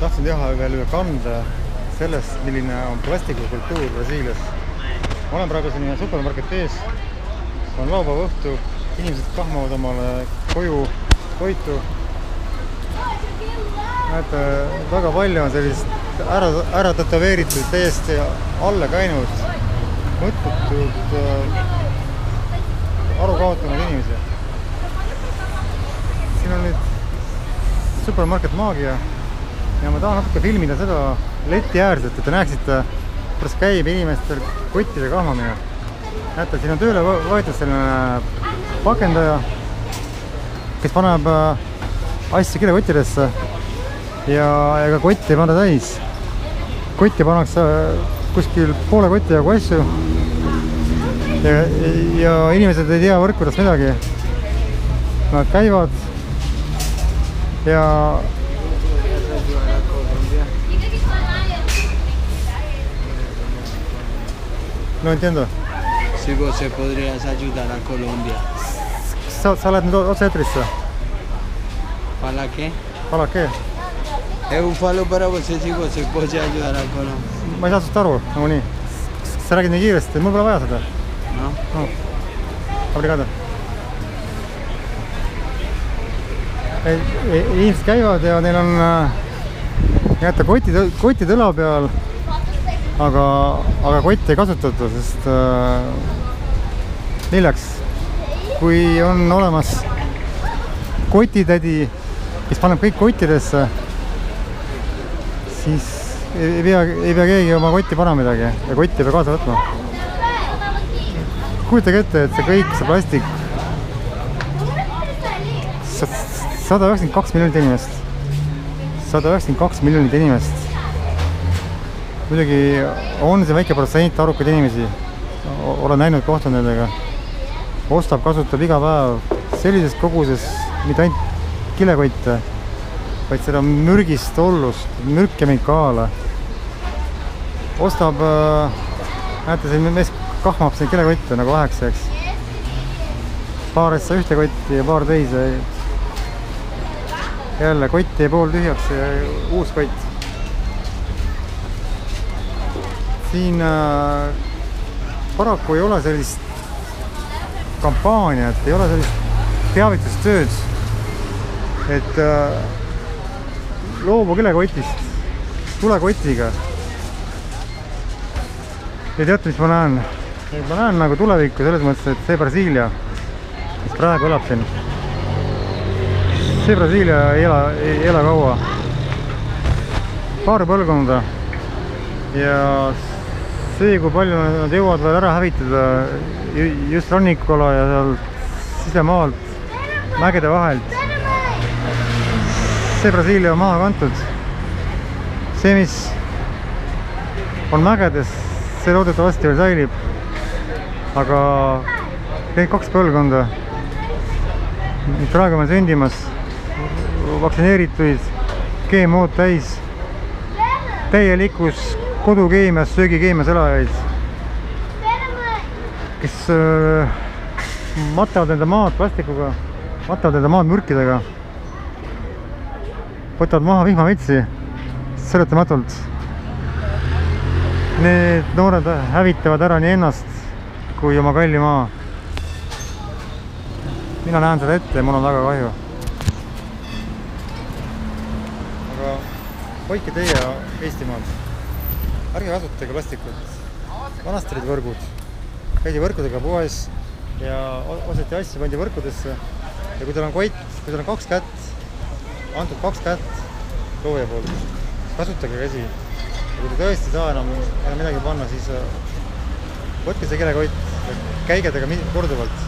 tahtsin teha veel ühe kande sellest, milline on plastikukultuur Brasiilias. Ma olen praegu siin supermarketi ees. On laupäeva õhtu, inimesed kahmavad omale koju toitu. Näete, väga palju on sellist ära tätoveeritud, täiesti alla käinud, mõttetult aru kaotanud inimesi. Siin on nüüd supermarket Maagia ja ma tahan natuke filmida seda leti äärselt, et te näeksite, kuidas käib inimestel kottide kahmamine. Näete, siin on tööle võetud selline pakendaja, kes paneb asju kilekottidesse ja ega kotti ei panda täis. Kotti pannakse kuskil poole kotti jagu asju ja inimesed ei tea võrkudest midagi. Nad käivad ja no entiendo. Si você podrías ayudar a Colombia. Sa oled nüüd otse eetrisse? ¿Para qué? Para qué? Eu falo para você si você pode ayudar a Colombia. Ma ei saa sust aru, nagu nii. Sa räägid nii kiiresti, mul pole vaja seda. No. Obrigado. Inimesed käivad ja neil on jätta kotid õla peal, aga kotti ei kasutata, sest milleks? Kui on olemas kotitädi, kes paneb kõik kottidesse, siis ei pea keegi oma kotti panema midagi ja kotti ei pea kaasa võtma. Kujutage ette, et see kõik, see plastik 192 miljonit inimest. 192 miljonit inimest. Muidugi on see väike protsent arukad inimesi. Olen näinud, kohtunud nendega. Ostab, kasutab iga päev sellises koguses mitte ainult kilekotte, vaid seda mürgist ollust, mürkkemikaale. Ostab, näete, see mees kahmab siin kilekotte nagu vahekseks. Paar asja ühte kotti ja paar teise. Jälle kotti ja pool tühjaks ja uus kott. Siin paraku ei ole sellist kampaaniat, ei ole sellist teavitustööd, et loobu kilekotist, tule kotiga. Ja teate, mis ma näen? Ma näen nagu tulevikku selles mõttes, et see Brasiilia, mis praegu elab siin, see Brasiilia ei ela kaua. Paar põlvkonda ja see, kui palju nad jõuavad veel ära hävitada just rannikula ja seal sisemaalt, mägede vahelt. See Brasiilia on maha kantud. See, mis on mägedes, see loodetavasti veel säilib. Aga kõik 2 põlvkonda, mis praegu on sündimas, vaktsineerituid, GMO-d täis, täielikus kodukeemias, söögikeemias elajaid, kes matavad enda maad plastikuga, matavad enda maad mürkidega, võtavad maha vihmametsi seletamatult. Need noored hävitavad ära nii ennast kui oma kalli maa. Mina näen seda ette ja mul on väga kahju. Aga hoidke teie Eestimaad. Ärge kasutage plastikut. Vanasti olid võrgud. Käidi võrkudega poes ja oseti asju, pandi võrkudesse. Ja kui teil on kott, kui teil on 2 kätt, antud 2 kätt looja poolt, kasutage käsi. Ja kui te tõesti saa enam midagi panna, siis võtke see kilekott ja käige tega korduvalt.